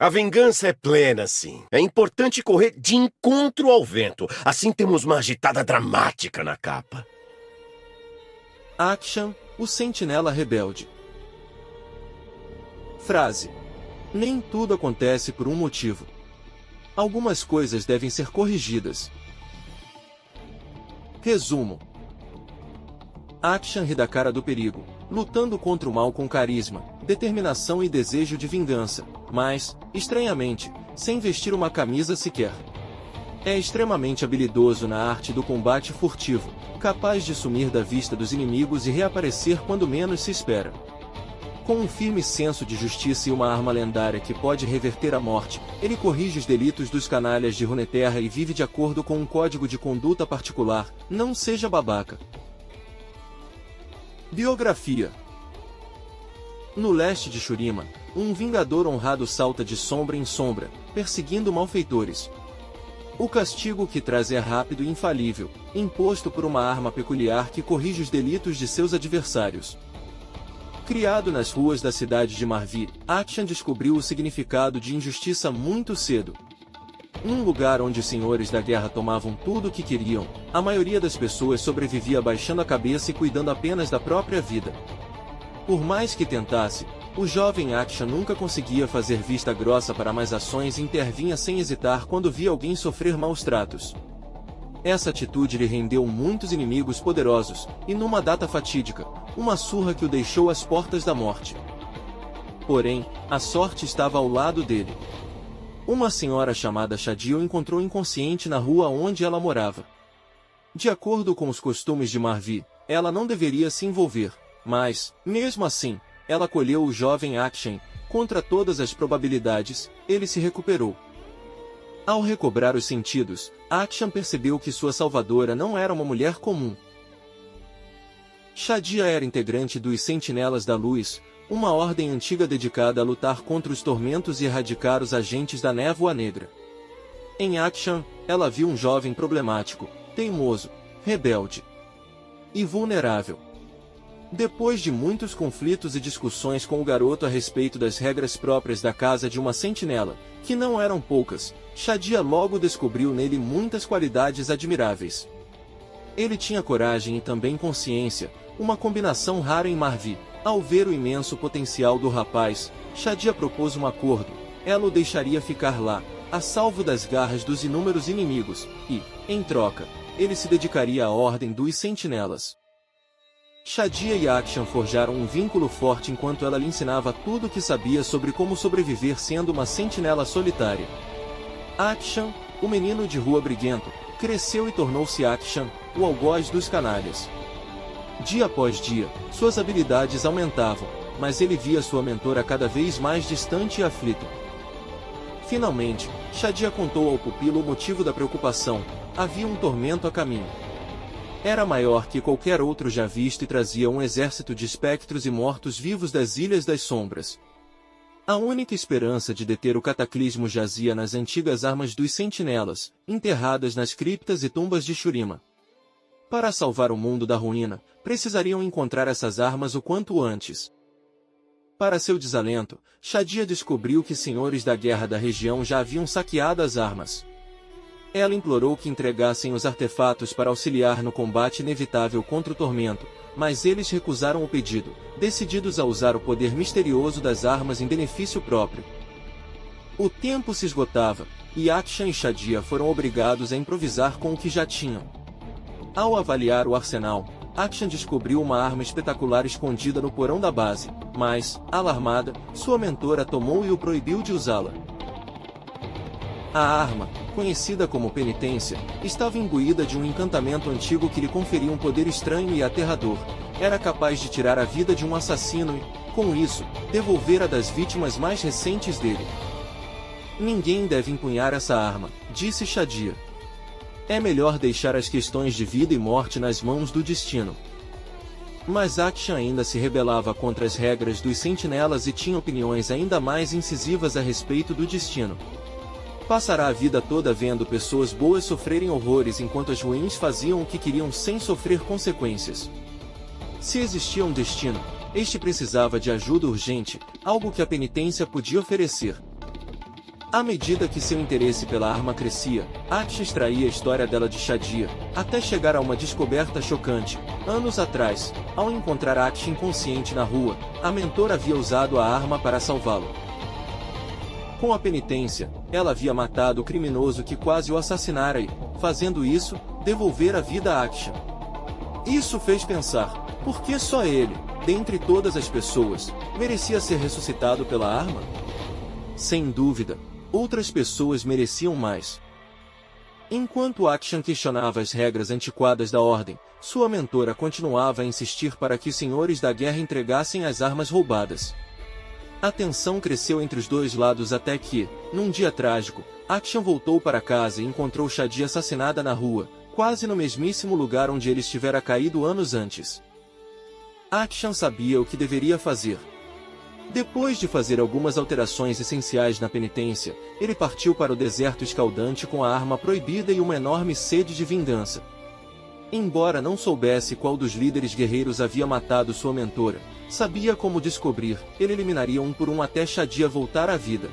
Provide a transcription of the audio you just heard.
A vingança é plena, sim. É importante correr de encontro ao vento. Assim temos uma agitada dramática na capa. Akshan, o sentinela rebelde. Frase: nem tudo acontece por um motivo. Algumas coisas devem ser corrigidas. Resumo: Akshan ri da cara do perigo, lutando contra o mal com carisma, determinação e desejo de vingança, mas, estranhamente, sem vestir uma camisa sequer. É extremamente habilidoso na arte do combate furtivo, capaz de sumir da vista dos inimigos e reaparecer quando menos se espera. Com um firme senso de justiça e uma arma lendária que pode reverter a morte, ele corrige os delitos dos canalhas de Runeterra e vive de acordo com um código de conduta particular: não seja babaca. Biografia. No leste de Shurima, um vingador honrado salta de sombra em sombra, perseguindo malfeitores. O castigo que traz é rápido e infalível, imposto por uma arma peculiar que corrige os delitos de seus adversários. Criado nas ruas da cidade de Marvi, Akshan descobriu o significado de injustiça muito cedo. Num lugar onde os senhores da guerra tomavam tudo o que queriam, a maioria das pessoas sobrevivia baixando a cabeça e cuidando apenas da própria vida. Por mais que tentasse, o jovem Akshan nunca conseguia fazer vista grossa para más ações e intervinha sem hesitar quando via alguém sofrer maus tratos. Essa atitude lhe rendeu muitos inimigos poderosos, e numa data fatídica, uma surra que o deixou às portas da morte. Porém, a sorte estava ao lado dele. Uma senhora chamada Shadia o encontrou inconsciente na rua onde ela morava. De acordo com os costumes de Marvi, ela não deveria se envolver, mas, mesmo assim, ela acolheu o jovem Akshan. Contra todas as probabilidades, ele se recuperou. Ao recobrar os sentidos, Akshan percebeu que sua salvadora não era uma mulher comum. Shadia era integrante dos Sentinelas da Luz, uma ordem antiga dedicada a lutar contra os tormentos e erradicar os agentes da névoa negra. Em Akshan, ela viu um jovem problemático, teimoso, rebelde e vulnerável. Depois de muitos conflitos e discussões com o garoto a respeito das regras próprias da casa de uma sentinela, que não eram poucas, Shadia logo descobriu nele muitas qualidades admiráveis. Ele tinha coragem e também consciência, uma combinação rara em Marvi. Ao ver o imenso potencial do rapaz, Shadia propôs um acordo: ela o deixaria ficar lá, a salvo das garras dos inúmeros inimigos, e, em troca, ele se dedicaria à ordem dos sentinelas. Shadia e Akshan forjaram um vínculo forte enquanto ela lhe ensinava tudo o que sabia sobre como sobreviver sendo uma sentinela solitária. Akshan, o menino de rua briguento, cresceu e tornou-se Akshan, o algoz dos canalhas. Dia após dia, suas habilidades aumentavam, mas ele via sua mentora cada vez mais distante e aflito. Finalmente, Shadia contou ao pupilo o motivo da preocupação: havia um tormento a caminho. Era maior que qualquer outro já visto e trazia um exército de espectros e mortos-vivos das Ilhas das Sombras. A única esperança de deter o cataclismo jazia nas antigas armas dos sentinelas, enterradas nas criptas e tumbas de Shurima. Para salvar o mundo da ruína, precisariam encontrar essas armas o quanto antes. Para seu desalento, Shadia descobriu que senhores da guerra da região já haviam saqueado as armas. Ela implorou que entregassem os artefatos para auxiliar no combate inevitável contra o tormento, mas eles recusaram o pedido, decididos a usar o poder misterioso das armas em benefício próprio. O tempo se esgotava, e Akshan e Shadia foram obrigados a improvisar com o que já tinham. Ao avaliar o arsenal, Akshan descobriu uma arma espetacular escondida no porão da base, mas, alarmada, sua mentora tomou e o proibiu de usá-la. A arma, conhecida como penitência, estava imbuída de um encantamento antigo que lhe conferia um poder estranho e aterrador. Era capaz de tirar a vida de um assassino e, com isso, devolver a das vítimas mais recentes dele. Ninguém deve empunhar essa arma, disse Shadia. É melhor deixar as questões de vida e morte nas mãos do destino. Mas Akshan ainda se rebelava contra as regras dos sentinelas e tinha opiniões ainda mais incisivas a respeito do destino. Passará a vida toda vendo pessoas boas sofrerem horrores enquanto as ruins faziam o que queriam sem sofrer consequências. Se existia um destino, este precisava de ajuda urgente, algo que a penitência podia oferecer. À medida que seu interesse pela arma crescia, Akshan extraía a história dela de Shadia, até chegar a uma descoberta chocante. Anos atrás, ao encontrar Akshan inconsciente na rua, a mentora havia usado a arma para salvá-lo. Com a penitência, ela havia matado o criminoso que quase o assassinara e, fazendo isso, devolver a vida a Akshan. Isso fez pensar, por que só ele, dentre todas as pessoas, merecia ser ressuscitado pela arma? Sem dúvida, outras pessoas mereciam mais. Enquanto Akshan questionava as regras antiquadas da Ordem, sua mentora continuava a insistir para que os senhores da guerra entregassem as armas roubadas. A tensão cresceu entre os dois lados até que, num dia trágico, Akshan voltou para casa e encontrou Shadia assassinada na rua, quase no mesmíssimo lugar onde ele estivera caído anos antes. Akshan sabia o que deveria fazer. Depois de fazer algumas alterações essenciais na penitência, ele partiu para o deserto escaldante com a arma proibida e uma enorme sede de vingança. Embora não soubesse qual dos líderes guerreiros havia matado sua mentora, sabia como descobrir, ele eliminaria um por um até Shadia voltar à vida.